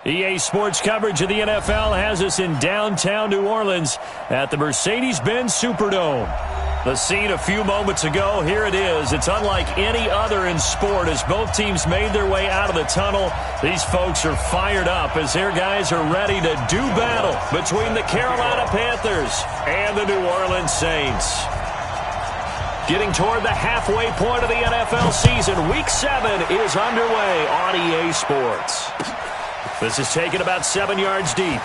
EA Sports coverage of the NFL has us in downtown New Orleans at the Mercedes-Benz Superdome. The scene a few moments ago, here it is. It's unlike any other in sport as both teams made their way out of the tunnel. These folks are fired up as their guys are ready to do battle between the Carolina Panthers and the New Orleans Saints. Getting toward the halfway point of the NFL season, Week 7 is underway on EA Sports. This is taken about 7 yards deep.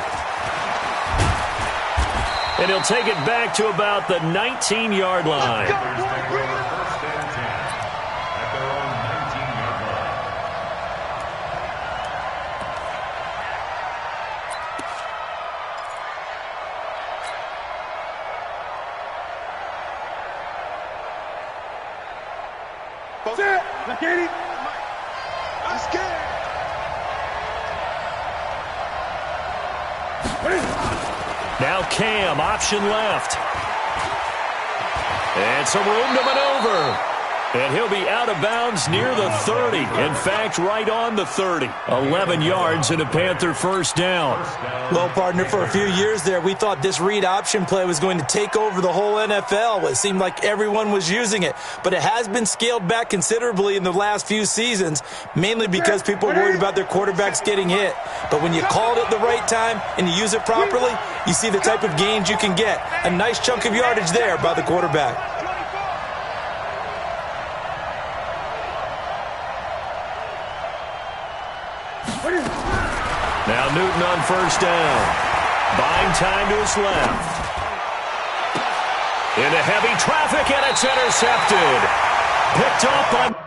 And he'll take it back to about the 19-yard line. Now Cam, option left. And some room to maneuver. And he'll be out of bounds near the 30. In fact, right on the 30. 11 yards and a Panther first down. Well, partner, for a few years there, we thought this read option play was going to take over the whole NFL. It seemed like everyone was using it. But it has been scaled back considerably in the last few seasons, mainly because people are worried about their quarterbacks getting hit. But when you call it at the right time and you use it properly, you see the type of gains you can get. A nice chunk of yardage there by the quarterback. Now Newton on first down. Buying time to his left. Into heavy traffic, and it's intercepted. Picked up by...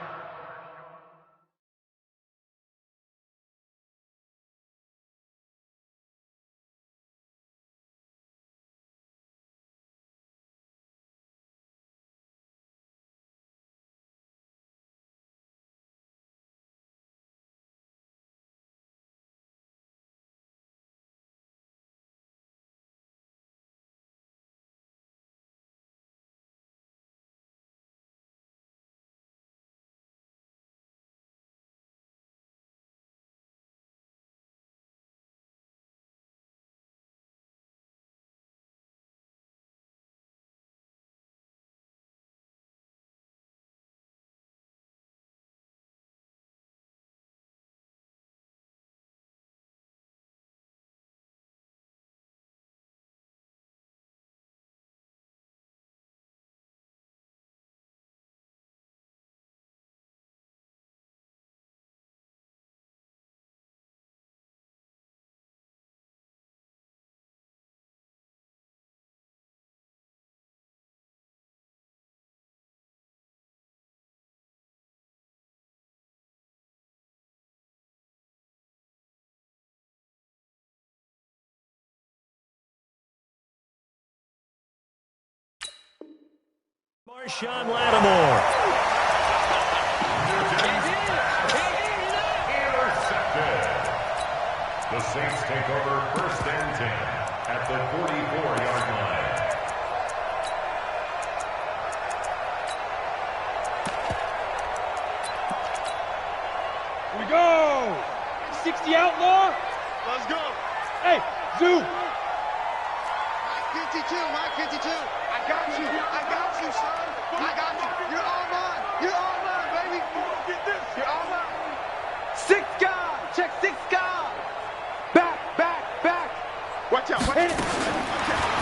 Marshawn Lattimore. Intercepted. The Saints take over first and 10 at the 44-yard line. Here we go. 60 outlaw. Let's go. Hey, Zoo. Mike 52, Mike 52. I got you, son. I got you. You're all mine. You're all mine, baby. Get this. You're all mine. 6 guys. Check 6 guys. Back. Watch out. Hit it.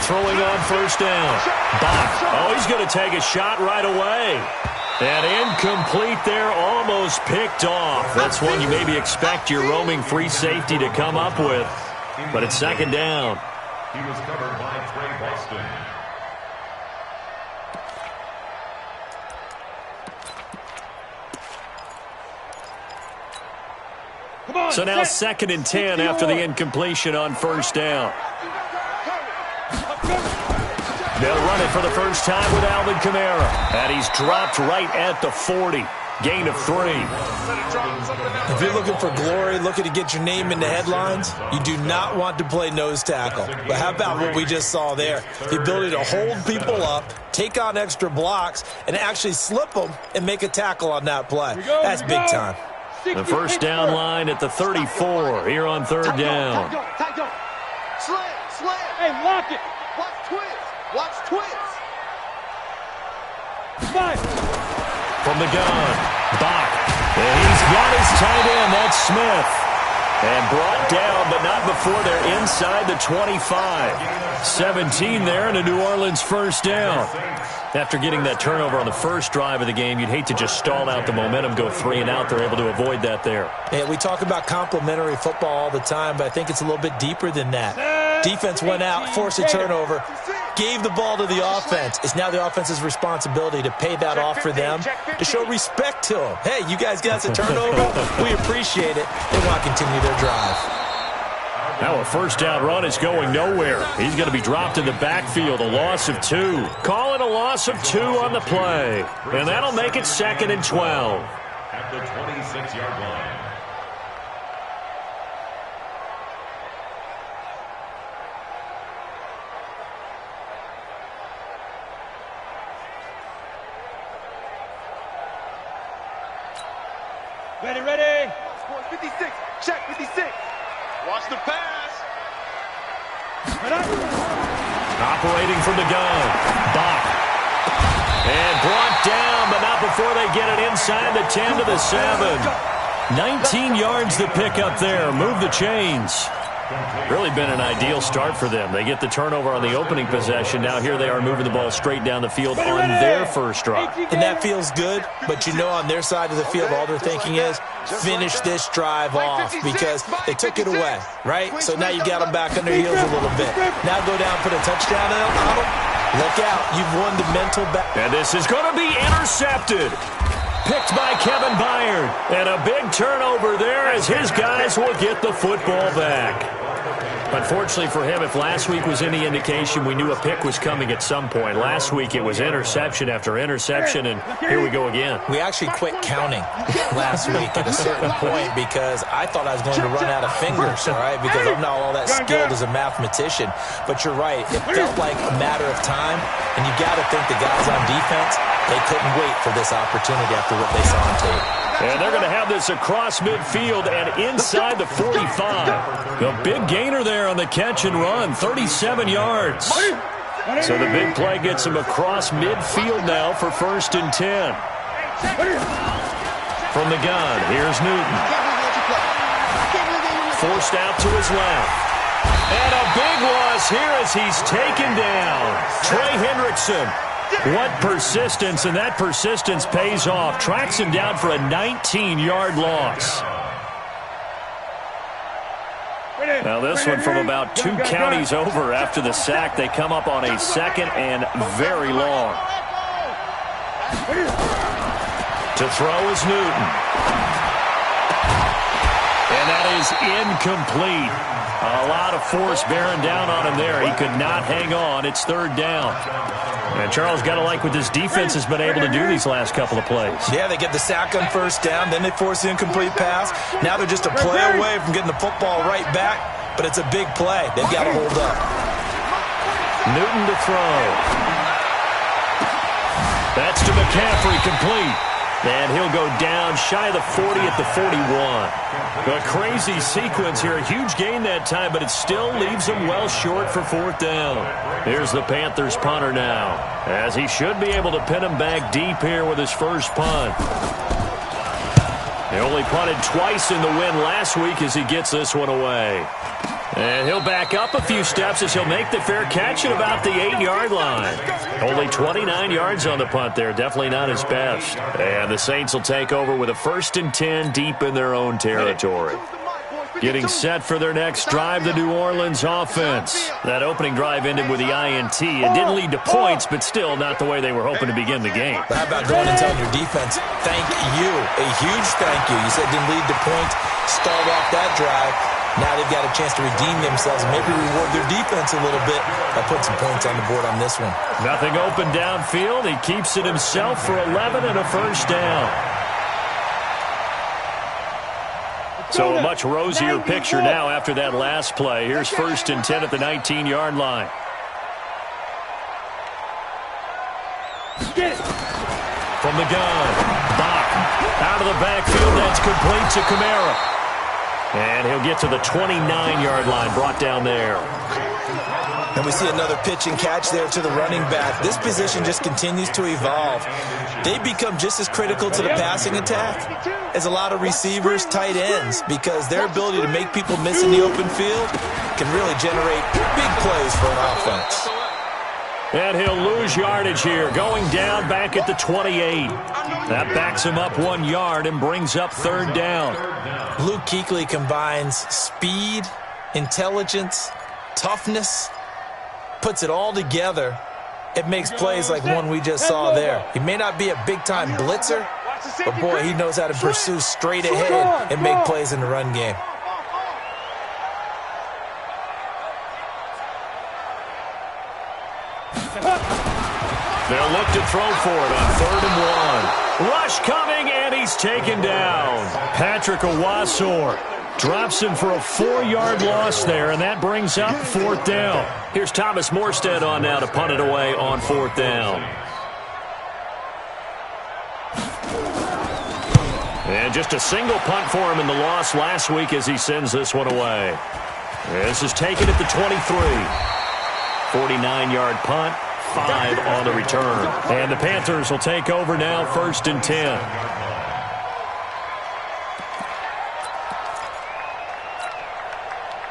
Throwing on first down. Bach. Oh, he's going to take a shot right away. And incomplete there, almost picked off. That's one you maybe expect your roaming free safety to come up with. But it's second down. He was covered by Trey Boston. So now second and 10 after the incompletion on first down. They'll run it for the first time with Alvin Kamara. And he's dropped right at the 40. Gain of 3. If you're looking for glory, looking to get your name in the headlines, you do not want to play nose tackle. But how about what we just saw there? The ability to hold people up, take on extra blocks, and actually slip them and make a tackle on that play. That's big time. The first down line at the 34 here on third down. Slam, slam. Hey, lock it. Watch twist. Watch twist. Five. From the gun, Bach. And he's got his tight end. That's Smith. And brought down, but not before they're inside the 25. 17 there and a New Orleans first down. After getting that turnover on the first drive of the game, you'd hate to just stall out the momentum, go 3 and out. They're able to avoid that there. Yeah, we talk about complementary football all the time, but I think it's a little bit deeper than that. Defense went out, forced a turnover, gave the ball to the offense. It's now the offense's responsibility to pay that off for them, to show respect to them. Hey, you guys got us a turnover. We appreciate it. They want to continue their drive. Now a first down run is going nowhere. He's going to be dropped in the backfield, a loss of 2. Call it a loss of 2 on the play. And that'll make it 2nd and 12. At the 26-yard line. Ready, ready. 56. Check 56. Watch the pass. Operating from the gun. Bach. And brought down, but not before they get it inside the 10 to the 7. 19 yards to pick up there. Move the chains. Really been an ideal start for them. They get the turnover on the opening possession. Now here they are moving the ball straight down the field on their first drive. And that feels good, but you know on their side of the field all they're thinking is finish this drive off because they took it away, right? So now you got them back on their heels a little bit. Now go down, put a touchdown on them. Look out. You've won the mental battle. And this is going to be intercepted. Picked by Kevin Byard. And a big turnover there as his guys will get the football back. Unfortunately for him, if last week was any indication, we knew a pick was coming at some point. Last week it was interception after interception, and here we go again. We actually quit counting last week at a certain point because I thought I was going to run out of fingers, all right, because I'm not all that skilled as a mathematician. But you're right. It felt like a matter of time, and you got to think the guys on defense, they couldn't wait for this opportunity after what they saw on tape. And they're going to have this across midfield and inside the 45. A big gainer there on the catch and run, 37 yards. So the big play gets him across midfield now for 1st and 10. From the gun, here's Newton. Forced out to his left. And a big loss here as he's taken down. Trey Hendrickson. What persistence, and that persistence pays off. Tracks him down for a 19-yard loss. Now this one from about 2 counties over after the sack. They come up on a 2nd and very long. To throw is Newton. And that is incomplete. A lot of force bearing down on him there. He could not hang on. It's 3rd down. And Charles, got to like what this defense has been able to do these last couple of plays. Yeah, they get the sack on 1st down, then they force the incomplete pass. Now they're just a play away from getting the football right back, but it's a big play. They've got to hold up. Newton to throw. That's to McCaffrey, complete. And he'll go down shy of the 40 at the 41. A crazy sequence here. A huge gain that time, but it still leaves him well short for 4th down. Here's the Panthers punter now, as he should be able to pin him back deep here with his first punt. He only punted twice in the win last week as he gets this one away. And he'll back up a few steps as he'll make the fair catch at about the 8-yard line. Only 29 yards on the punt there. Definitely not his best. And the Saints will take over with a 1st and 10 deep in their own territory. Getting set for their next drive, the New Orleans offense. That opening drive ended with the INT. It didn't lead to points, but still not the way they were hoping to begin the game. How about going and telling your defense, thank you, a huge thank you. You said it didn't lead to points, start off that drive. Now they've got a chance to redeem themselves and maybe reward their defense a little bit by putting some points on the board on this one. Nothing open downfield. He keeps it himself for 11 and a first down. So a much rosier picture now after that last play. Here's 1st and 10 at the 19-yard line. From the gun, Bach. Out of the backfield, that's complete to Kamara. And he'll get to the 29-yard line, brought down there. And we see another pitch and catch there to the running back. This position just continues to evolve. They become just as critical to the passing attack as a lot of receivers, tight ends, because their ability to make people miss in the open field can really generate big plays for an offense. And he'll lose yardage here, going down back at the 28. That backs him up 1 yard and brings up third down. Luke Kuechly combines speed, intelligence, toughness, puts it all together. It makes plays like one we just saw there. He may not be a big-time blitzer, but boy, he knows how to pursue straight ahead and make plays in the run game. They'll look to throw for it on 3rd and 1. Rush coming, and he's taken down. Patrick Owasor drops him for a 4-yard loss there, and that brings up 4th down. Here's Thomas Morstead on now to punt it away on 4th down. And just a single punt for him in the loss last week as he sends this one away. This is taken at the 23. 49-yard punt, 5 on the return. And the Panthers will take over now, 1st and 10.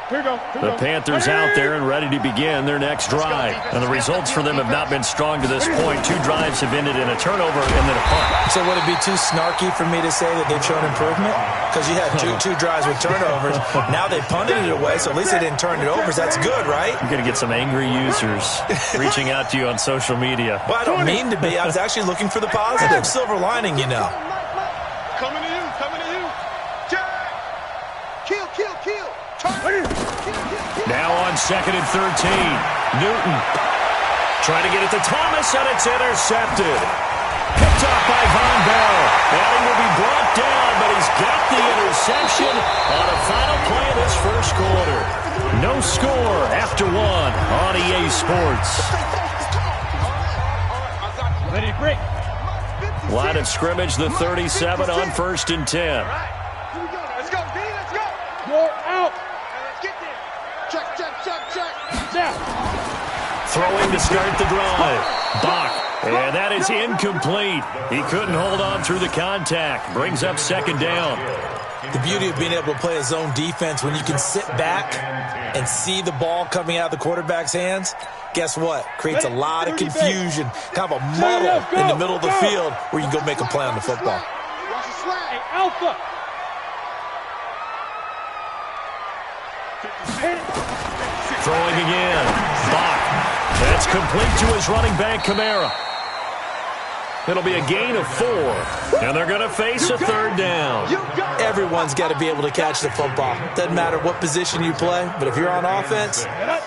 Here we go. The Panthers out there and ready to begin their next drive. And the results for them have not been strong to this point. 2 drives have ended in a turnover and then a punt. So would it be too snarky for me to say that they've shown improvement? Because you had two drives with turnovers. Now they punted it away, so at least they didn't turn it over. So that's good, right? You're going to get some angry users reaching out to you on social media. Well, I don't mean to be. I was actually looking for the positive. Silver lining, you know. Coming to you, coming to you. Jack! Kill, kill, kill. Now on 2nd and 13. Newton trying to get it to Thomas, and it's intercepted. Picked up by Von Bell. And he will be brought down, but he's got the interception on a final play of this first quarter. No score after 1 on EA Sports. Ready to break. Line of scrimmage, the 37 on 1st and 10. Let's go, D, let's go. You're out. Let's get there. Check, check, check, check. Now. Throwing to start the drive. Bach. And that is incomplete. He couldn't hold on through the contact. Brings up 2nd down. The beauty of being able to play a zone defense when you can sit back and see the ball coming out of the quarterback's hands, guess what? Creates a lot of confusion, kind of a muddle in the middle of the field where you can go make a play on the football. Watch the slide. Hey, Alpha. Throwing again. Bach. That's complete to his running back, Kamara. It'll be a gain of 4. And they're going to face a 3rd down. Everyone's got to be able to catch the football. Doesn't matter what position you play, but if you're on offense,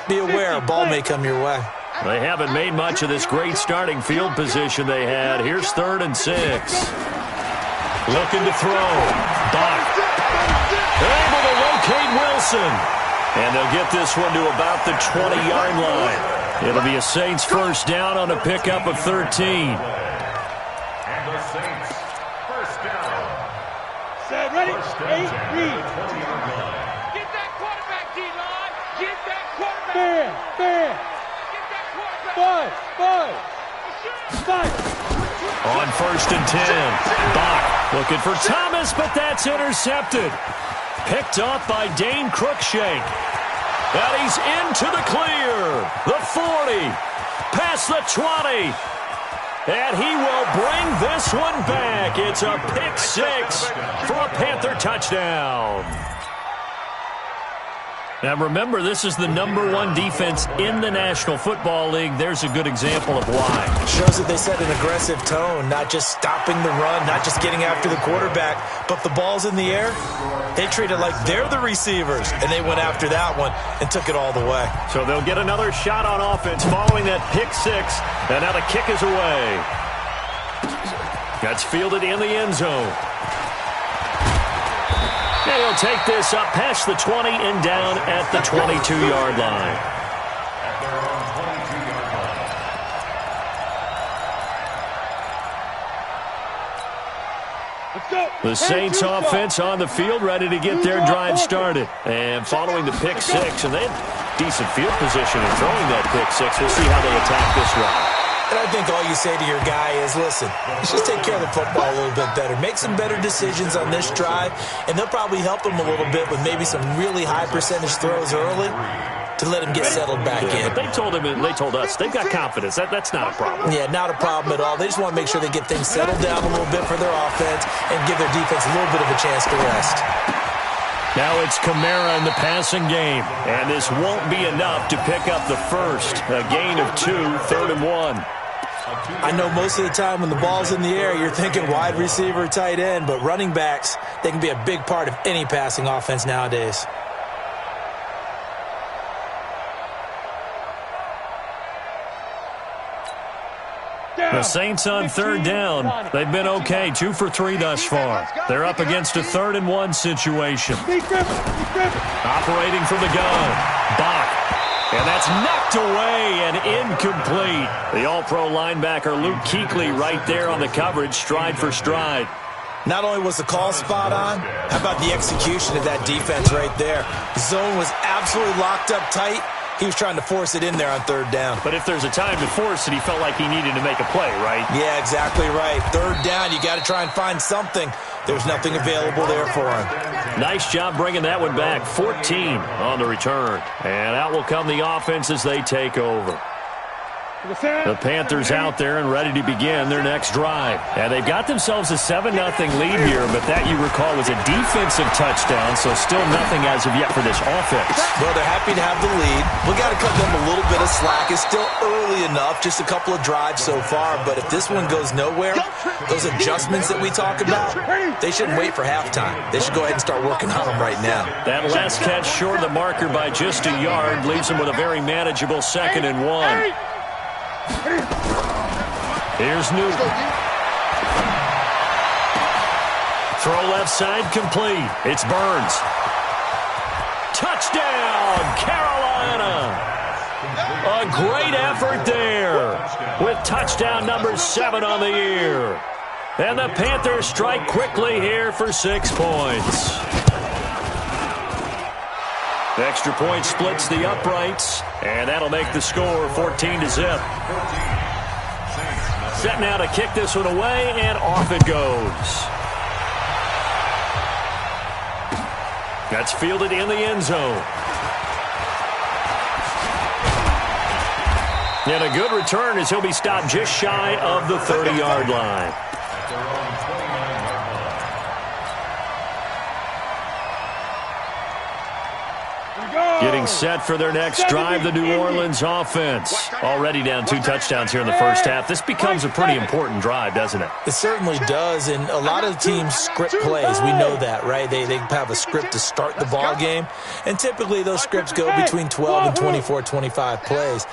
be aware a ball may come your way. They haven't made much of this great starting field position they had. Here's 3rd and 6. Looking to throw. Bach. Able to locate Wilson. And they'll get this one to about the 20-yard line. It'll be a Saints first down on a pickup of 13. Set, ready, 8, read. Get that quarterback, D-line. Get that quarterback. Bam, bam. Get that quarterback. 5. On 1st and 10. Bach looking for Thomas, but that's intercepted. Picked off by Dane Cruikshank. And he's into the clear. The 40. Past the 20. And he will bring this one back. It's a pick 6 for a Panther touchdown. Now remember, this is the #1 defense in the National Football League. There's a good example of why. Shows that they set an aggressive tone, not just stopping the run, not just getting after the quarterback, but the ball's in the air. They treat it like they're the receivers, and they went after that one and took it all the way. So they'll get another shot on offense following that pick 6, and now the kick is away. That's fielded in the end zone. And he'll take this up past the 20 and down at the 22-yard line. Let's The Saints offense on the field, ready to get their drive started. And following the pick six, and they had decent field position in throwing that pick six. We'll see how they attack this drive. And I think all you say to your guy is, listen, let's just take care of the football a little bit better. Make some better decisions on this drive, and they'll probably help him a little bit with maybe some really high percentage throws early to let him get settled back in. But they told us, they've got confidence. That's not a problem. Yeah, not a problem at all. They just want to make sure they get things settled down a little bit for their offense and give their defense a little bit of a chance to rest. Now it's Kamara in the passing game, and this won't be enough to pick up the first. A gain of 2, 3rd and 1. I know most of the time when the ball's in the air, you're thinking wide receiver, tight end, but running backs, they can be a big part of any passing offense nowadays. The Saints on 3rd down. They've been okay, 2 for 3 thus far. They're up against a 3rd and 1 situation. Operating from the gun. Bach. And that's knocked away and incomplete. The all-pro linebacker Luke Kuechly right there on the coverage, stride for stride. Not only was the call spot on, how about the execution of that defense right there? Zone was absolutely locked up tight. He was trying to force it in there on 3rd down. But if there's a time to force it, he felt like he needed to make a play, right? Yeah, exactly right. 3rd down, you got to try and find something. There's nothing available there for him. Nice job bringing that one back. 14 on the return. And out will come the offense as they take over. The Panthers out there and ready to begin their next drive. And they've got themselves a 7-0 lead here, but that, you recall, was a defensive touchdown, so still nothing as of yet for this offense. Well, they're happy to have the lead. We got to cut them a little bit of slack. It's still early enough, just a couple of drives so far, but if this one goes nowhere, those adjustments that we talk about, they shouldn't wait for halftime. They should go ahead and start working on them right now. That last catch short of the marker by just a yard leaves them with a very manageable 2nd and 1. Here's Newton. Throw left side complete. It's Burns. Touchdown, Carolina. A great effort there with touchdown number 7 on the year. And the Panthers strike quickly here for 6 points. The extra point splits the uprights, and that'll make the score 14-0. Set now to kick this one away, and off it goes. That's fielded in the end zone. And a good return as he'll be stopped just shy of the 30-yard line. Getting set for their next drive, the New Orleans offense. Already down 2 touchdowns here in the first half. This becomes a pretty important drive, doesn't it? It certainly does, and a lot of teams script plays. We know that, right? They have a script to start the ball game, and typically those scripts go between 12 and 24, 25 plays.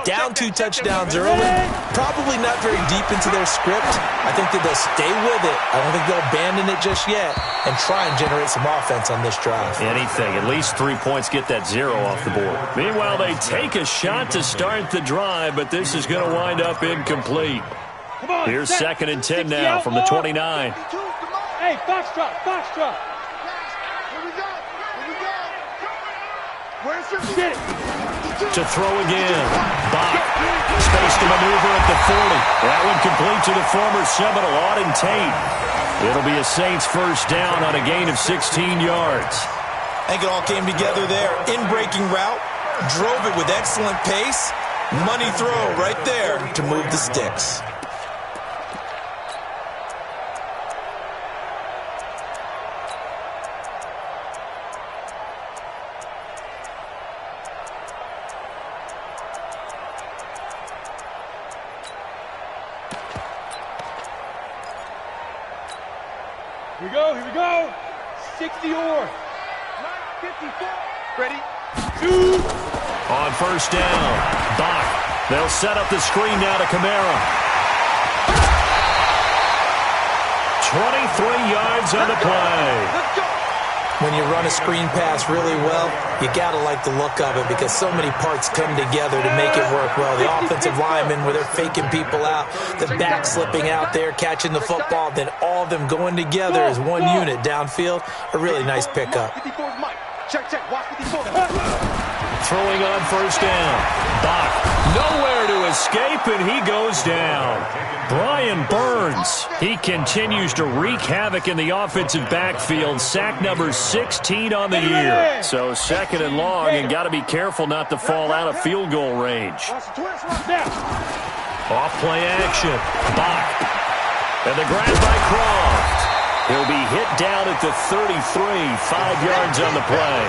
Down 2 touchdowns early, probably not very deep into their script. I think that they'll stay with it. I don't think they'll abandon it just yet and try and generate some offense on this drive. Anything, at least 3 points, get that 0 off the board. Meanwhile, they take a shot to start the drive, but this is going to wind up incomplete. Here's 2nd and 10 now from the 29. Hey, foxtrot, foxtrot. Here we go. Where's your Get it. To throw again. Bach. Space to maneuver at the 40. That one complete to the former Seminole, Auden Tate. It'll be a Saints first down on a gain of 16 yards. I think it all came together there. In-breaking route. Drove it with excellent pace. Money throw right there to move the sticks. Here we go. 60 or 54. Ready? Shoot. On first down, Bach. They'll set up the screen now to Kamara. 23 yards on the play. When you run a screen pass really well, you got to like the look of it because so many parts come together to make it work well. The offensive linemen, where they're faking people out, the back slipping out there, catching the football, then all of them going together as one unit downfield. A really nice pickup. Throwing on first down. Bach, nowhere to escape, and he goes down. Brian Burns, he continues to wreak havoc in the offensive backfield. Sack number 16 on the year. So second and long, and got to be careful not to fall out of field goal range. Off play action. Bach. And the grab by Croft. He'll be hit down at the 33, 5 yards on the play.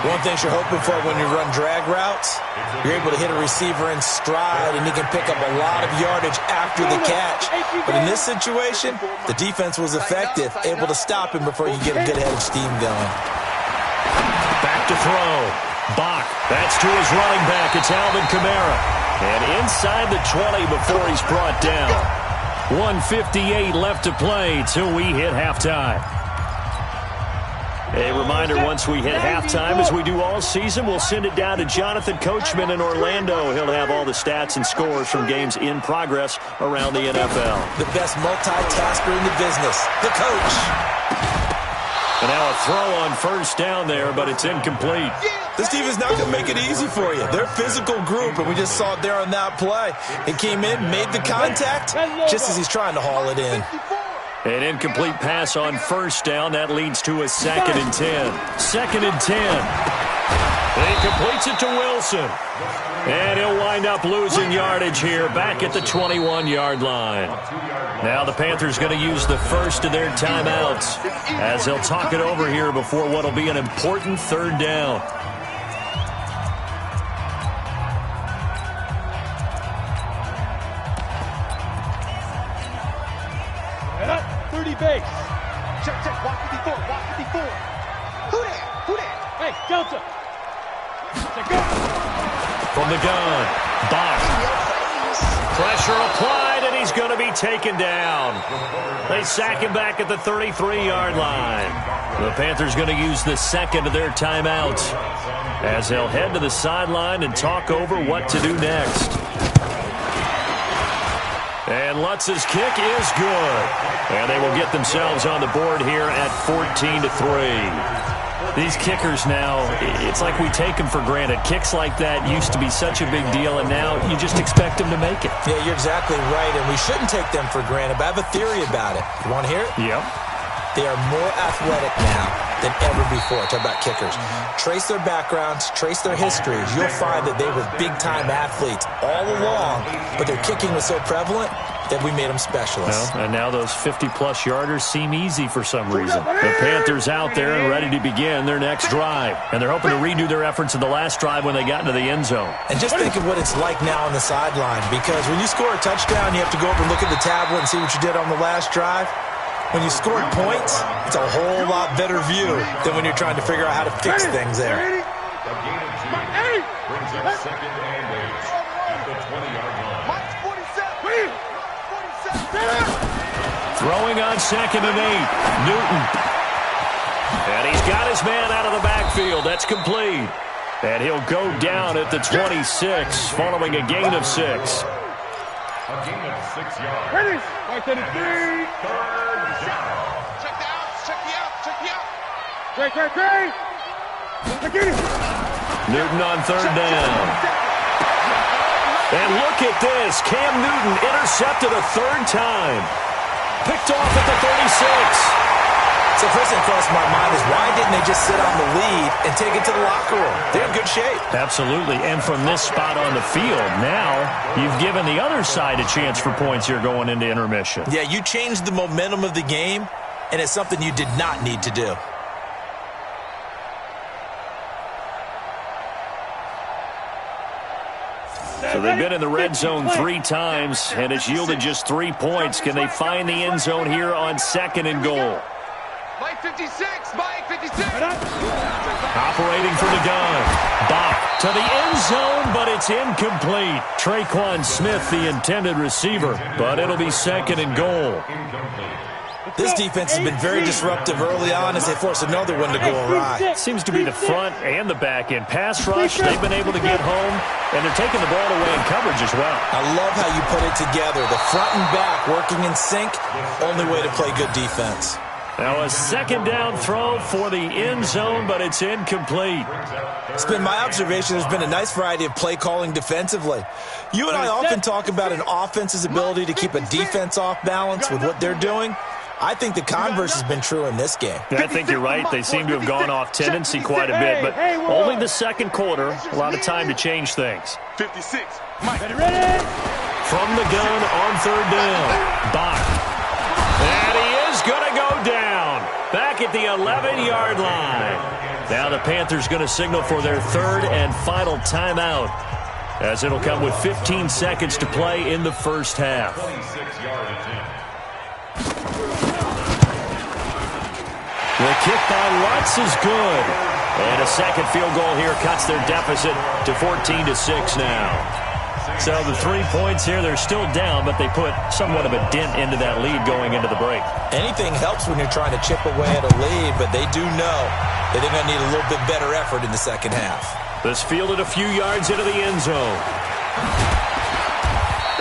One thing you're hoping for when you run drag routes, you're able to hit a receiver in stride, and he can pick up a lot of yardage after the catch. But in this situation, the defense was effective, able to stop him before you get a good head of steam going. Back to throw. Bach. That's to his running back. It's Alvin Kamara. And inside the 20 before he's brought down. 1:58 left to play till we hit halftime. A reminder, once we hit halftime, as we do all season, we'll send it down to Jonathan Coachman in Orlando. He'll have all the stats and scores from games in progress around the NFL. The best multitasker in the business, the coach. And now a throw on first down there, but it's incomplete. This team is not going to make it easy for you. They're a physical group, and we just saw it there on that play. He came in, made the contact, just as he's trying to haul it in. An incomplete pass on first down. That leads to a 2nd and 10. 2nd and 10. And he completes it to Wilson. And he'll wind up losing yardage here back at the 21-yard line. Now the Panthers going to use the first of their timeouts as they'll talk it over here before what will be an important third down. Base. Check, watch 54, watch 54. Who that? Hey, Delta. Go. From the gun, Bach. Pressure applied, and he's going to be taken down. They sack him back at the 33-yard line. The Panthers going to use the second of their timeouts as they'll head to the sideline and talk over what to do next. And Lutz's kick is good. And they will get themselves on the board here at 14-3. These kickers now, it's like we take them for granted. Kicks like that used to be such a big deal, and now you just expect them to make it. Yeah, you're exactly right, and we shouldn't take them for granted, but I have a theory about it. You want to hear it? Yep. They are more athletic now than ever before. Talk about kickers. Trace their backgrounds, trace their histories. You'll find that they were big-time athletes all along, but their kicking was so prevalent that we made them specialists. Well, and now those 50-plus yarders seem easy for some reason. The Panthers out there and ready to begin their next drive. And they're hoping to redo their efforts in the last drive when they got into the end zone. And just think of what it's like now on the sideline, because when you score a touchdown, you have to go over and look at the tablet and see what you did on the last drive. When you scored points, it's a whole lot better view than when you're trying to figure out how to fix things there. A gain of 2 brings up 2nd and 8 at the 20-yard line. Mike's 47. 47. Throwing on 2nd and 8. Newton. And he's got his man out of the backfield. That's complete. And he'll go down at the 26 following a gain of 6. A gain of 6 yards. Ready? Right to the 3. Third down. Check the out. Check the out. Check the out. Great. Newton on 3rd down. And look at this. Cam Newton intercepted a 3rd time. Picked off at the 36. So first thing crossed my mind is, why didn't they just sit on the lead and take it to the locker room? They're in good shape. Absolutely. And from this spot on the field, now you've given the other side a chance for points here going into intermission. Yeah, you changed the momentum of the game, and it's something you did not need to do. So they've been in the red zone 3 times, and it's yielded just 3 points. Can they find the end zone here on 2nd and goal? Mike 56. Mike 56. Operating from the gun. Bach to the end zone, but it's incomplete. Traquan Smith, the intended receiver, but it'll be 2nd and goal. Incomplete. This defense has been very disruptive early on as they force another one to go awry. Seems to be the front and the back end. Pass rush, they've been able to get home, and they're taking the ball away in coverage as well. I love how you put it together. The front and back working in sync, only way to play good defense. Now a second down throw for the end zone, but it's incomplete. It's been my observation there's been a nice variety of play calling defensively. You and I often talk about an offense's ability to keep a defense off balance with what they're doing. I think the converse has been true in this game. I think you're right. They seem to have gone off tendency quite a bit, but only the second quarter, a lot of time to change things. 56. Mike. Ready? From the gun on third down, Bach. And he is going to go down back at the 11-yard line. Now the Panthers going to signal for their third and final timeout, as it'll come with 15 seconds to play in the first half. 26-yard attempt. The kick by Lutz is good. And a second field goal here cuts their deficit to 14-6 now. So the 3 points here, they're still down, but they put somewhat of a dent into that lead going into the break. Anything helps when you're trying to chip away at a lead, but they do know that they're going to need a little bit better effort in the second half. This fielded a few yards into the end zone.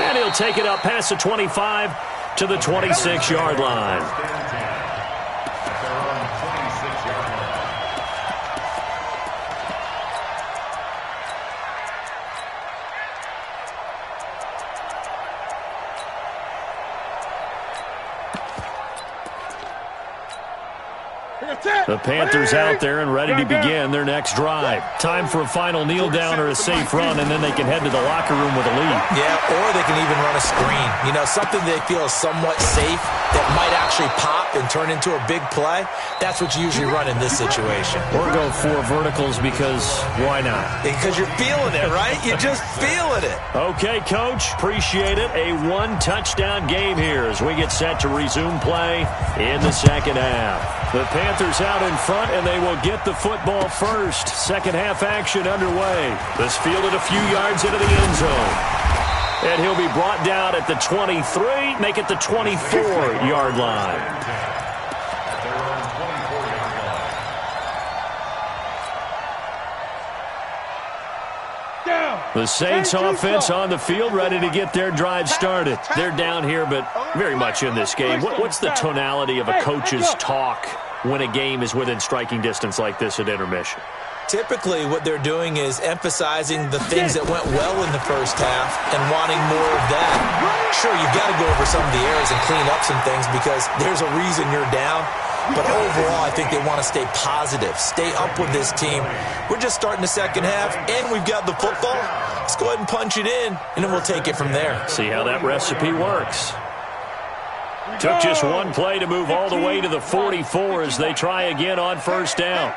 And he'll take it up past the 25 to the 26-yard line. The Panthers out there and ready to begin their next drive. Time for a final kneel down or a safe run, and then they can head to the locker room with a lead. Yeah, or they can even run a screen. You know, something they feel is somewhat safe that might actually pop and turn into a big play. That's what you usually run in this situation. Or go 4 verticals because why not? Because you're feeling it, right? You're just feeling it. Okay, Coach, appreciate it. A 1-touchdown game here as we get set to resume play in the second half. The Panthers out in front, and they will get the football first. Second half action underway. This fielded a few yards into the end zone. And he'll be brought down at the 23, make it the 24-yard line. The Saints offense on the field, ready to get their drive started. They're down here, but very much in this game. What's the tonality of a coach's talk when a game is within striking distance like this at intermission? Typically, what they're doing is emphasizing the things that went well in the first half and wanting more of that. Sure, you've got to go over some of the errors and clean up some things because there's a reason you're down. But overall, I think they want to stay positive, stay up with this team. We're just starting the second half, and we've got the football. Let's go ahead and punch it in, and then we'll take it from there. See how that recipe works. Took just one play to move all the way to the 44 as they try again on first down.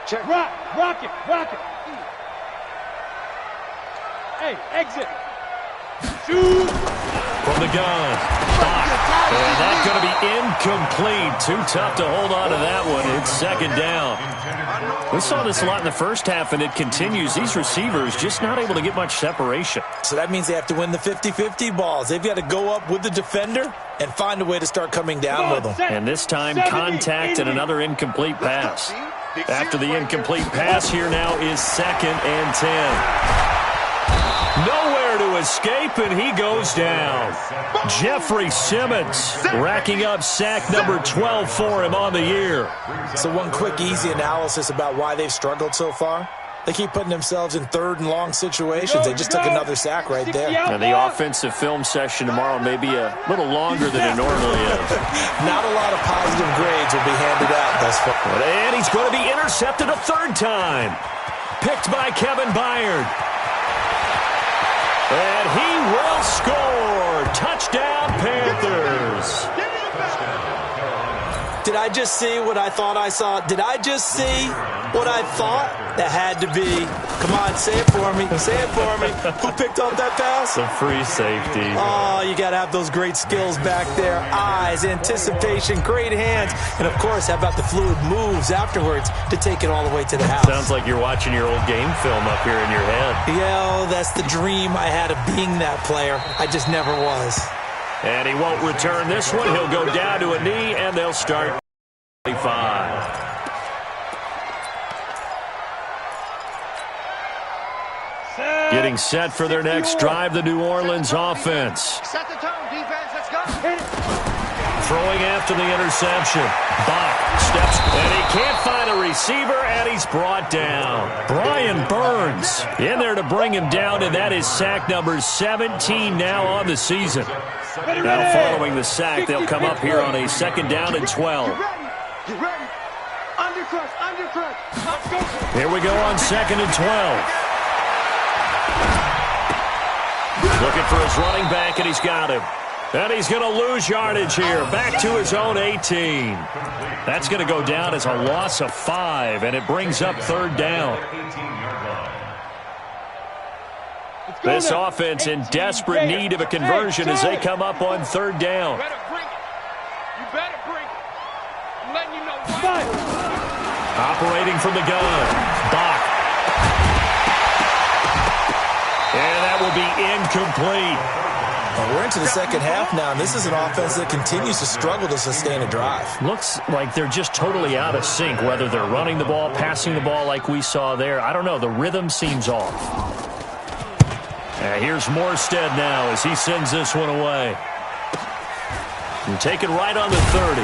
Check. Rock it. Hey, exit. Shoot. From the gun. And that's going to be incomplete. Too tough to hold on to that one. It's second down. We saw this a lot in the first half, and it continues. These receivers just not able to get much separation. So that means they have to win the 50-50 balls. They've got to go up with the defender and find a way to start coming down with them. And this time, contact and another incomplete pass. After the incomplete pass, here now is 2nd and 10. Nowhere to escape, and he goes down. Jeffrey Simmons racking up sack number 12 for him on the year. So one quick, easy analysis about why they've struggled so far. They keep putting themselves in 3rd and long situations. They just took another sack right there. And the offensive film session tomorrow may be a little longer than it normally is. Not a lot of positive grades will be handed out thus far. And he's going to be intercepted a 3rd time. Picked by Kevin Byard. And he will score. Touchdown, Panthers. Did I just see what I thought I saw? Did I just see what I thought? That had to be. Come on, say it for me. Say it for me. Who picked up that pass? The free safety. Oh, you got to have those great skills back there. Eyes, anticipation, great hands. And, of course, how about the fluid moves afterwards to take it all the way to the house? Sounds like you're watching your old game film up here in your head. Yeah, that's the dream I had of being that player. I just never was. And he won't return this one. He'll go down to a knee, and they'll start 25. Getting set for their next drive, the New Orleans offense. Set the tone, defense. Let's go. Throwing after the interception. Bach steps, and he can't find a receiver, and he's brought down. Brian Burns in there to bring him down, and that is sack number 17 now on the season. Now following the sack, they'll come up here on a 2nd down and 12. Get ready. Undercrush. Let's go. Here we go on 2nd and 12. Looking for his running back, and he's got him. And he's going to lose yardage here. Back to his own 18. That's going to go down as a loss of 5, and it brings up 3rd down. This offense in desperate need of a conversion as they come up on 3rd down. You better bring it. I'm letting you know why. Operating from the gun. Bach. And that will be incomplete. Well, we're into the second half now, and this is an offense that continues to struggle to sustain a drive. Looks like they're just totally out of sync, whether they're running the ball, passing the ball like we saw there. I don't know. The rhythm seems off. Here's Morstead now as he sends this one away. And taken right on the 30.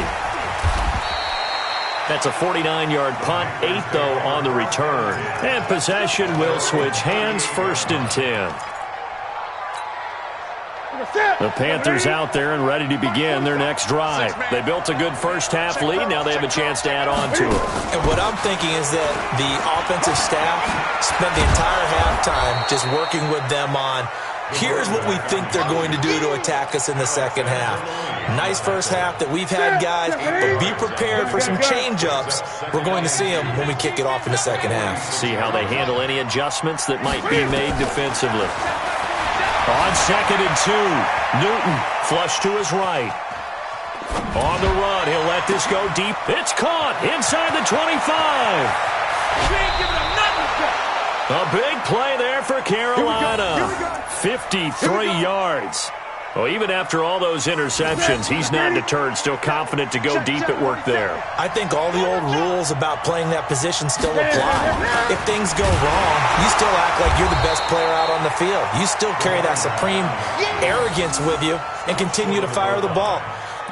That's a 49-yard punt, 8 though on the return. And possession will switch hands, 1st and 10. The Panthers out there and ready to begin their next drive. They built a good first-half lead. Now they have a chance to add on to it. And what I'm thinking is that the offensive staff spent the entire halftime just working with them on, here's what we think they're going to do to attack us in the second half. Nice first half that we've had, guys, but be prepared for some change-ups. We're going to see them when we kick it off in the second half. See how they handle any adjustments that might be made defensively. On 2nd and 2, Newton flush to his right. On the run, he'll let this go deep. It's caught inside the 25. She ain't giving him nothing. A big play there for Carolina. 53 yards. Well, even after all those interceptions, he's not deterred, still confident to go deep at work there. I think all the old rules about playing that position still apply. If things go wrong, you still act like you're the best player out on the field. You still carry that supreme arrogance with you and continue to fire the ball.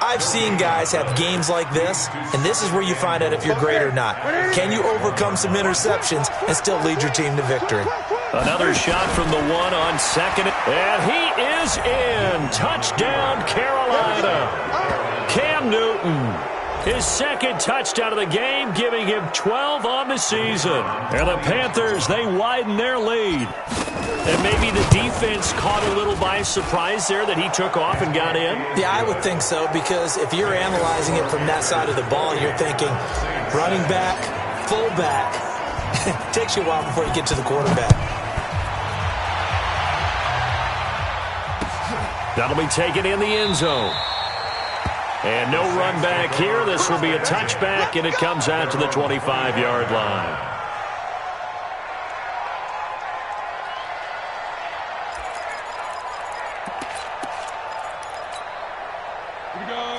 I've seen guys have games like this, and this is where you find out if you're great or not. Can you overcome some interceptions and still lead your team to victory? Another shot from the 1 on 2nd, and he is in. Touchdown, Carolina. Cam Newton, his 2nd touchdown of the game, giving him 12 on the season. And the Panthers, they widen their lead. And maybe the defense caught a little by surprise there that he took off and got in? Yeah, I would think so, because if you're analyzing it from that side of the ball, you're thinking running back, fullback. It takes you a while before you get to the quarterback. That'll be taken in the end zone. And no run back here. This will be a touchback, and it comes out to the 25-yard line.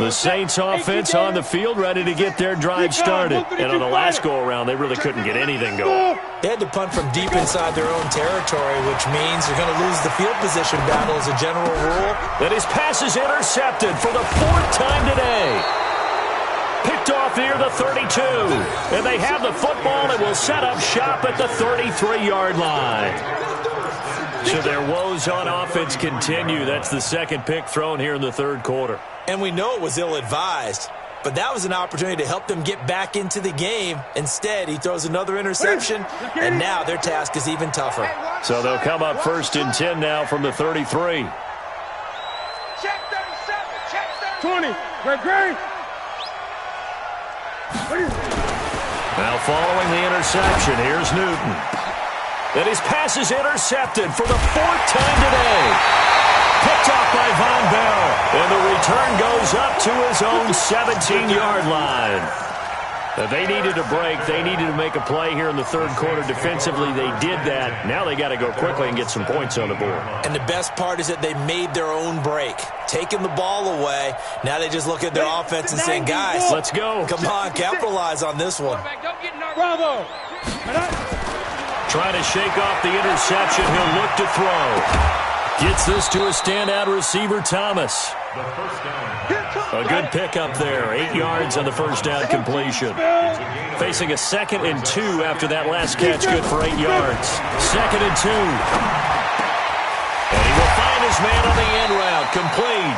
The Saints offense on the field, ready to get their drive started. And on the last go-around, they really couldn't get anything going. They had to punt from deep inside their own territory, which means they're going to lose the field position battle as a general rule. And his pass is intercepted for the 4th time today. Picked off near the 32. And they have the football and will set up shop at the 33-yard line. So their woes on offense continue. That's the 2nd pick thrown here in the 3rd quarter. And we know it was ill-advised, but that was an opportunity to help them get back into the game. Instead, he throws another interception, and now their task is even tougher. So they'll come up 1st and 10 now from the 33. Check 37. Check 20. Great. Now following the interception, here's Newton. And his pass is intercepted for the 4th time today. Picked off by Von Bell. And the return goes up to his own 17-yard line. They needed a break. They needed to make a play here in the third quarter. Defensively, they did that. Now they got to go quickly and get some points on the board. And the best part is that they made their own break, taking the ball away. Now they just look at their offense and saying, guys, let's go. Come on, capitalize on this one. Bravo. Trying to shake off the interception. He'll look to throw. Gets this to a standout receiver, Thomas. A good pickup there. 8 yards on the first down completion. Facing a 2nd and 2 after that last catch. Good for 8 yards. 2nd and 2. And he will find his man on the end route. Complete.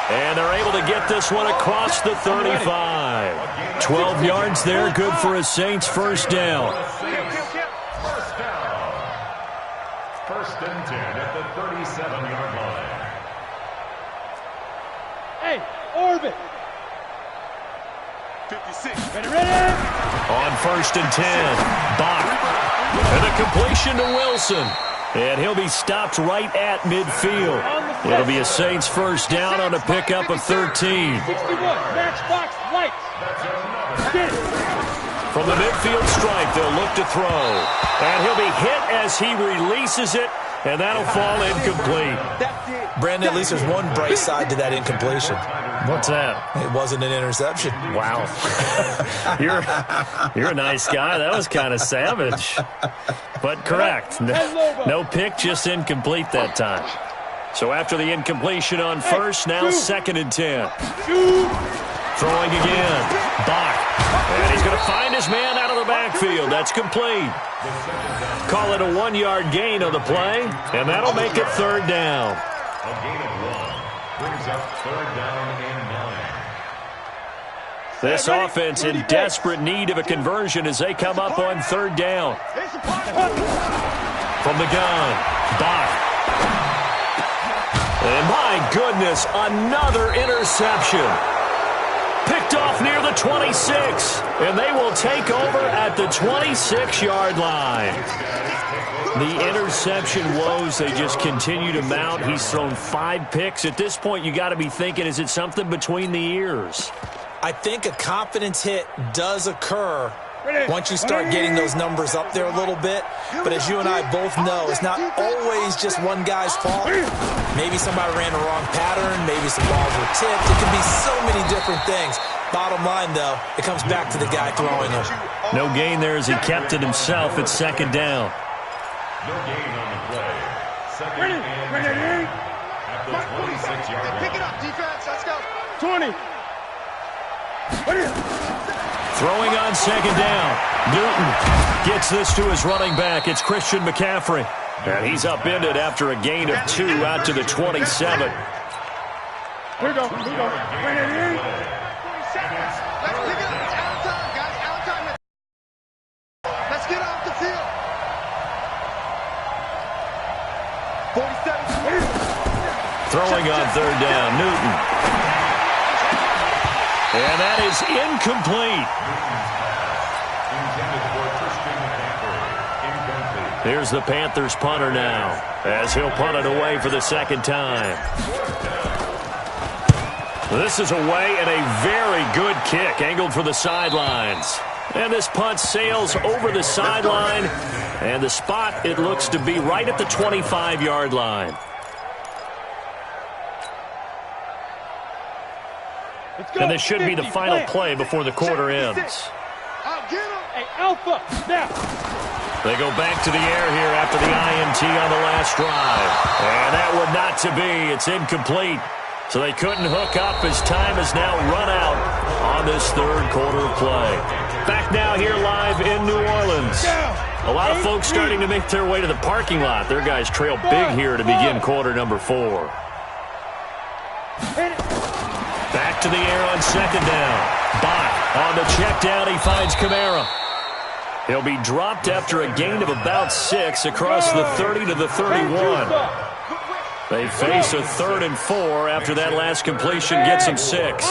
And they're able to get this one across the 35. 12 yards there. Good for a Saints first down. First and 10 at the 37-yard line. Hey, orbit. 56. Ready. On first and 10, Bach. And a completion to Wilson. And he'll be stopped right at midfield. It'll be a Saints first down on a pickup of 13. 61. Matchbox lights. Get it. From the midfield stripe, they'll look to throw. And he'll be hit as he releases it, and that'll fall incomplete. Brandon, at least there's one bright side to that incompletion. What's that? It wasn't an interception. Wow. You're a nice guy. That was kind of savage. But correct. No pick, just incomplete that time. So after the incompletion on first, now 2nd and 10. Throwing again. Bach. And he's going to find his man out of the backfield. That's complete. Call it a 1-yard gain on the play, and that'll make it third down. A gain of 1 brings up third down and 9. This offense in desperate need of a conversion as they come up on third down. From the gun, Bach. And my goodness, another interception. Picked off near the 26, and they will take over at the 26-yard line. The interception woes, they just continue to mount. He's thrown 5 picks. At this point, you got to be thinking, is it something between the ears? I think a confidence hit does occur once you start getting those numbers up there a little bit. But as you and I both know, it's not always just one guy's fault. Maybe somebody ran the wrong pattern. Maybe some balls were tipped. It can be so many different things. Bottom line, though, it comes back to the guy throwing them. No gain there as he kept it himself at 2nd down. No gain on the play. 2nd and 10 at the 26-yard line. Pick it up, defense. Let's go. 20. Throwing on 2nd down. Newton gets this to his running back. It's Christian McCaffrey. And he's upended after a gain of 2 out to the 27. Here we go. Let's pick it up. It's out of time, guys. Out of time. Let's get off the field. 47. Throwing on third down. Newton. And that is incomplete. Here's the Panthers punter now, as he'll punt it away for the 2nd time. This is away and a very good kick, angled for the sidelines. And this punt sails over the sideline, and the spot, it looks to be right at the 25-yard line. And this should be the final play before the quarter ends. Hey, Alpha, now. They go back to the air here after the INT on the last drive. And that would not to be. It's incomplete. So they couldn't hook up as time has now run out on this third quarter of play. Back now here live in New Orleans. A lot of folks starting to make their way to the parking lot. Their guys trail big here to begin quarter number 4. Back to the air on 2nd down. Bach on the check down. He finds Kamara. He'll be dropped after a gain of about 6 across the 30 to the 31. They face a 3rd and 4 after that last completion gets them 6.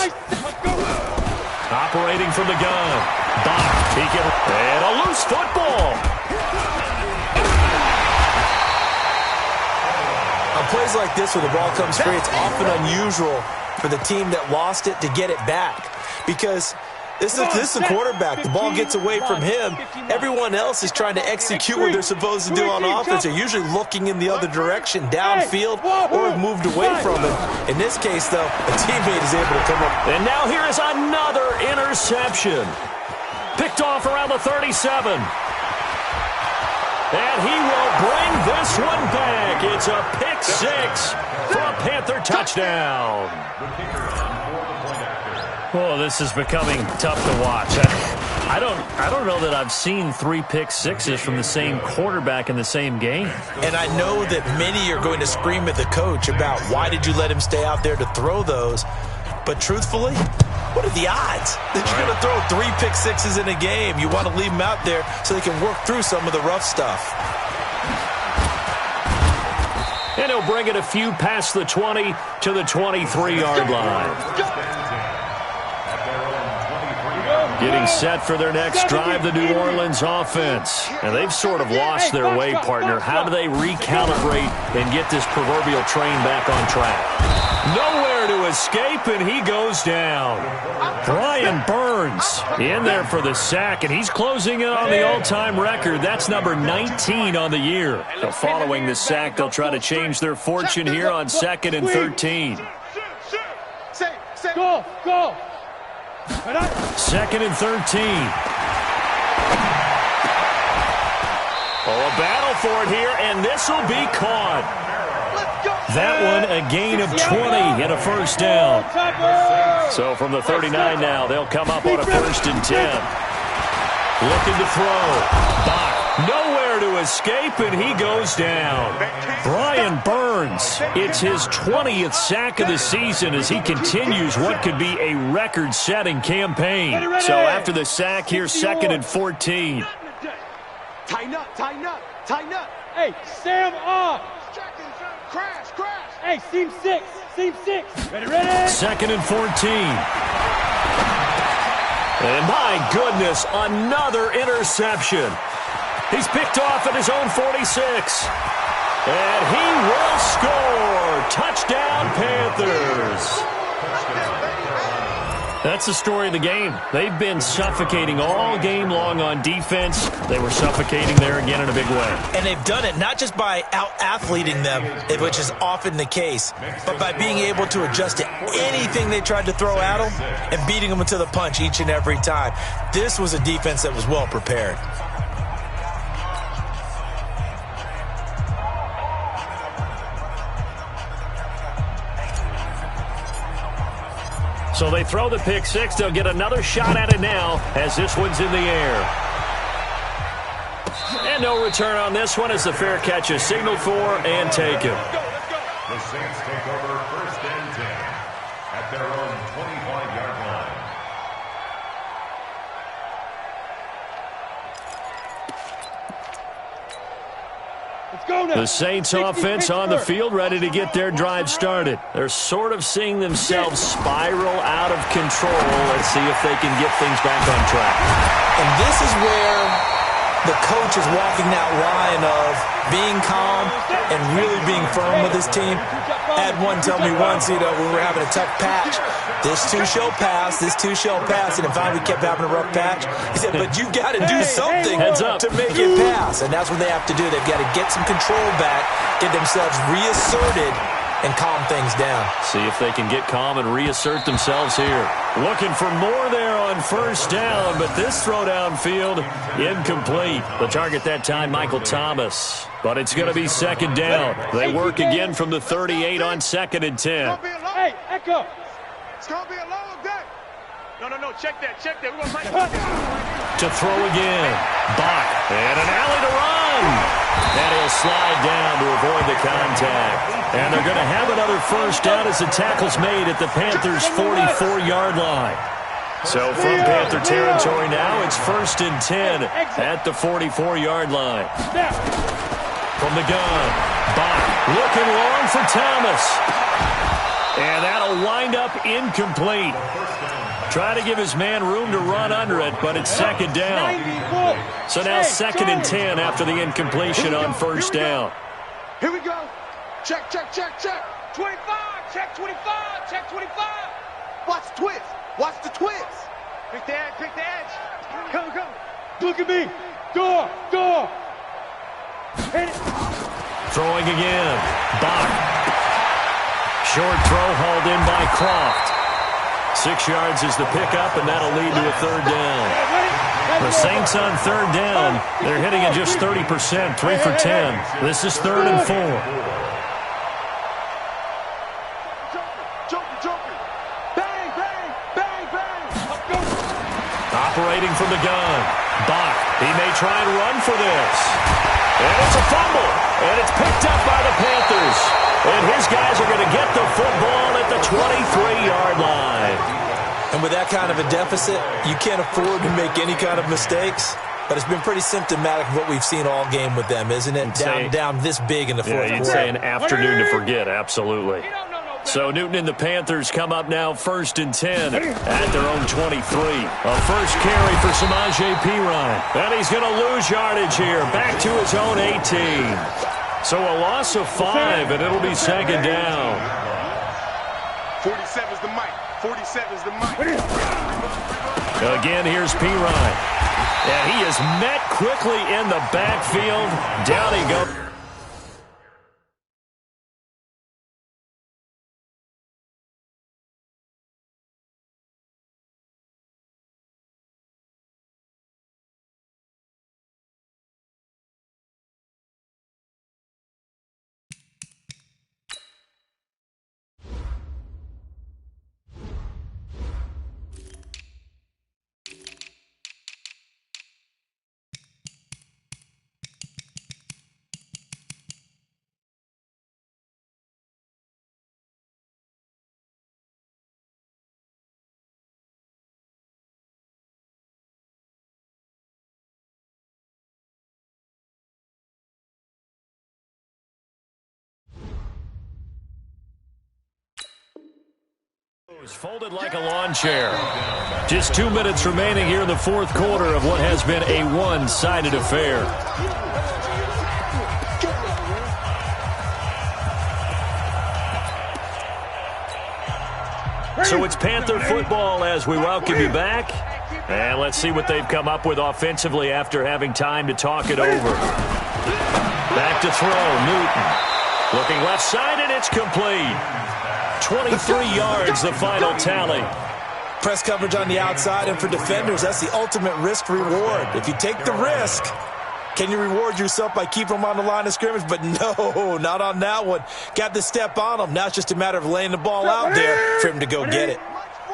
Operating from the gun. Bach. And a loose football. On plays like this where the ball comes free, it's often unusual for the team that lost it to get it back. Because This is a quarterback. The ball gets away from him. Everyone else is trying to execute what they're supposed to do on offense. They're usually looking in the other direction, downfield, or have moved away from it. In this case, though, a teammate is able to come up. And now here is another interception. Picked off around the 37. And he will bring this one back. It's a pick six for a Panther touchdown. Oh, this is becoming tough to watch. I don't know that I've seen 3 pick sixes from the same quarterback in the same game. And I know that many are going to scream at the coach about why did you let him stay out there to throw those. But truthfully, what are the odds that you're going to throw 3 pick sixes in a game? You want to leave them out there so they can work through some of the rough stuff. And he'll bring it a few past the 20 to the 23-yard line. Getting set for their next drive, the New Orleans offense. And they've sort of lost their way, partner. How do they recalibrate and get this proverbial train back on track? Nowhere to escape, and he goes down. Brian Burns in there for the sack, and he's closing in on the all-time record. That's number 19 on the year. So following the sack, they'll try to change their fortune here on 2nd and 13. Go. 2nd and 13. Oh, a battle for it here, and this will be caught. That one a gain of 20 and a first down. So from the 39 now, they'll come up on a 1st and 10. Looking to throw. Bach. Nowhere to escape, and he goes down. Brian Burns, it's his 20th sack of the season as he continues what could be a record-setting campaign. So after the sack, here's 2nd and 14. Tighten up. Hey, Sam off. Crash. Hey, seam six. Ready. 2nd and 14. And my goodness, another interception. He's picked off at his own 46. And he will score. Touchdown, Panthers. That's the story of the game. They've been suffocating all game long on defense. They were suffocating there again in a big way. And they've done it not just by out-athleting them, which is often the case, but by being able to adjust to anything they tried to throw at them and beating them to the punch each and every time. This was a defense that was well prepared. So they throw the pick six. They'll get another shot at it now as this one's in the air. And no return on this one as the fair catch is signaled for and taken. The Saints take over 1st and 10 at their own 25-yard line. The Saints offense on the field, ready to get their drive started. They're sort of seeing themselves spiral out of control. Let's see if they can get things back on track. And this is where the coach is walking that line of being calm and really being firm with his team. I had one tell me once, when we were having a tough patch, this too shall pass, and then finally we kept having a rough patch. He said, but you got to do something to make it pass, and that's what they have to do. They've got to get some control back, get themselves reasserted, and calm things down. See if they can get calm and reassert themselves here. Looking for more there on 1st down, but this throw downfield, incomplete. The target that time, Michael Thomas. But it's going to be 2nd down. They work again from the 38 on 2nd and 10. Hey, Echo. It's going to be a long day. No, check that. We're going to To throw again. Bach. And an alley to run. And he'll slide down to avoid the contact. And they're going to have another 1st down as the tackle's made at the Panthers' 44-yard line. So from Panther territory now, it's 1st and 10 at the 44-yard line. From the gun, Bach looking long for Thomas. And that'll wind up incomplete. Try to give his man room to run under it, but it's 2nd down. So now 2nd and 10 after the incompletion on 1st down. Here we go. Check. 25, check 25. Watch the twist. Pick the edge, pick the edge. Come, come. Look at me. Door. Hit it. Throwing again. Bach. Short throw hauled in by Croft. 6 yards is the pickup, and that'll lead to a third down. The Saints on third down, they're hitting at just 30%, 3 for 10. This is 3rd and 4. Bang, bang, bang, bang. Operating from the gun. Bach, he may try and run for this. And it's a fumble, and it's picked up by the Panthers. And his guys are going to get the football at the 23-yard line. And with that kind of a deficit, you can't afford to make any kind of mistakes. But it's been pretty symptomatic of what we've seen all game with them, isn't it? Down this big in the fourth quarter. You'd say an afternoon to forget, absolutely. So Newton and the Panthers come up now 1st and 10 at their own 23. A first carry for Samaje Perine. And he's going to lose yardage here, back to his own 18. So a loss of 5, and it'll be 2nd down. 47's the mic. 47's the mic. Again, here's Perine. And he is met quickly in the backfield. Down he goes. Folded like a lawn chair. Just 2 minutes remaining here in the fourth quarter of what has been a one-sided affair. So it's Panther football as we welcome you back. And let's see what they've come up with offensively after having time to talk it over. Back to throw, Newton. Looking left side, and it's complete. 23 yards, the final tally. Press coverage on the outside, and for defenders, that's the ultimate risk-reward. If you take the risk, can you reward yourself by keeping them on the line of scrimmage? But no, not on that one. Got to step on them. Now it's just a matter of laying the ball out there for him to go get it.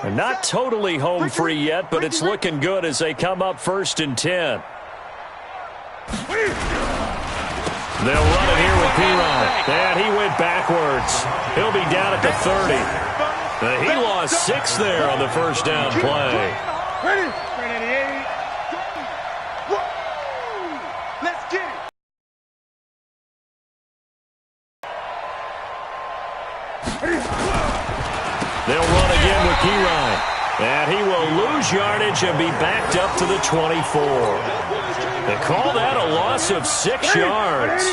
They're not totally home free yet, but it's looking good as they come up 1st and 10. They'll run it here with Perine. And he went backwards. He'll be down at the 30. He lost 6 there on the first down play. Ready? Let's get it. They'll run again with Perine. And he will lose yardage and be backed up to the 24. They call that a loss of 6 yards.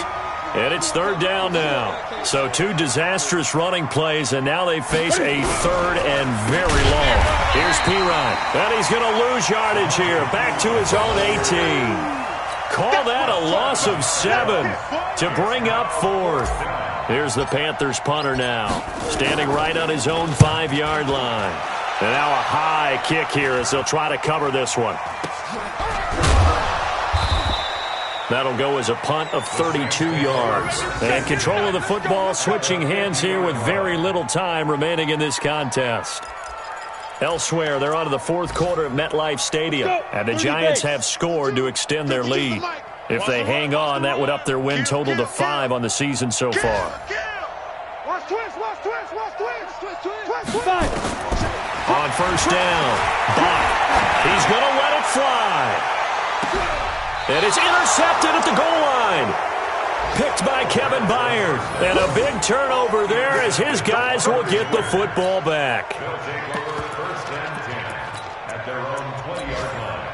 And it's 3rd down now. So 2 disastrous running plays, and now they face a 3rd and very long. Here's Perine. And he's going to lose yardage here. Back to his own 18. Call that a loss of 7 to bring up 4th. Here's the Panthers punter now. Standing right on his own 5-yard line. And now a high kick here as they'll try to cover this one. That'll go as a punt of 32 yards. And control of the football switching hands here with very little time remaining in this contest. Elsewhere, they're on to the fourth quarter at MetLife Stadium. And the Giants have scored to extend their lead. If they hang on, that would up their win total to 5 on the season so far. On first down, Bach. He's going to let it fly. And it's intercepted at the goal line. Picked by Kevin Byard. And a big turnover there as his guys will get the football back. They'll take over 1st and 10 at their own 20-yard line.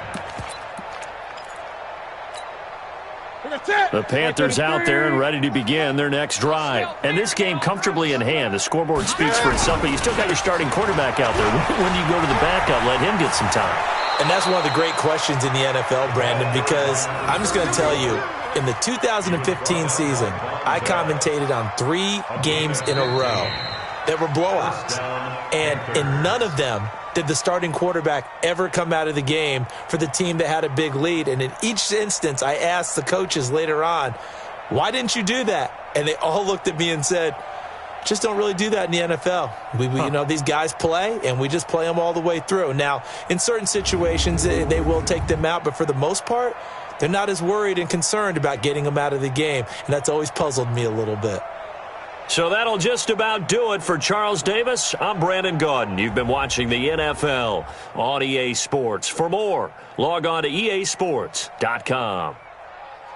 The Panthers out there and ready to begin their next drive. And this game comfortably in hand. The scoreboard speaks for itself, but you still got your starting quarterback out there. When do you go to the backup, let him get some time? And that's one of the great questions in the NFL, Brandon, because I'm just going to tell you, in the 2015 season, I commentated on 3 games in a row that were blowouts. And in none of them did the starting quarterback ever come out of the game for the team that had a big lead. And in each instance, I asked the coaches later on, why didn't you do that? And they all looked at me and said, just don't really do that in the NFL. You know, these guys play, and we just play them all the way through. Now, in certain situations, they will take them out, but for the most part, they're not as worried and concerned about getting them out of the game, and that's always puzzled me a little bit. So that'll just about do it for Charles Davis. I'm Brandon Gaudin. You've been watching the NFL on EA Sports. For more, log on to easports.com.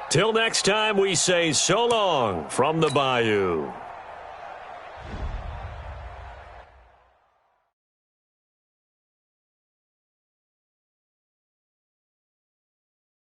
Till next time, we say so long from the Bayou.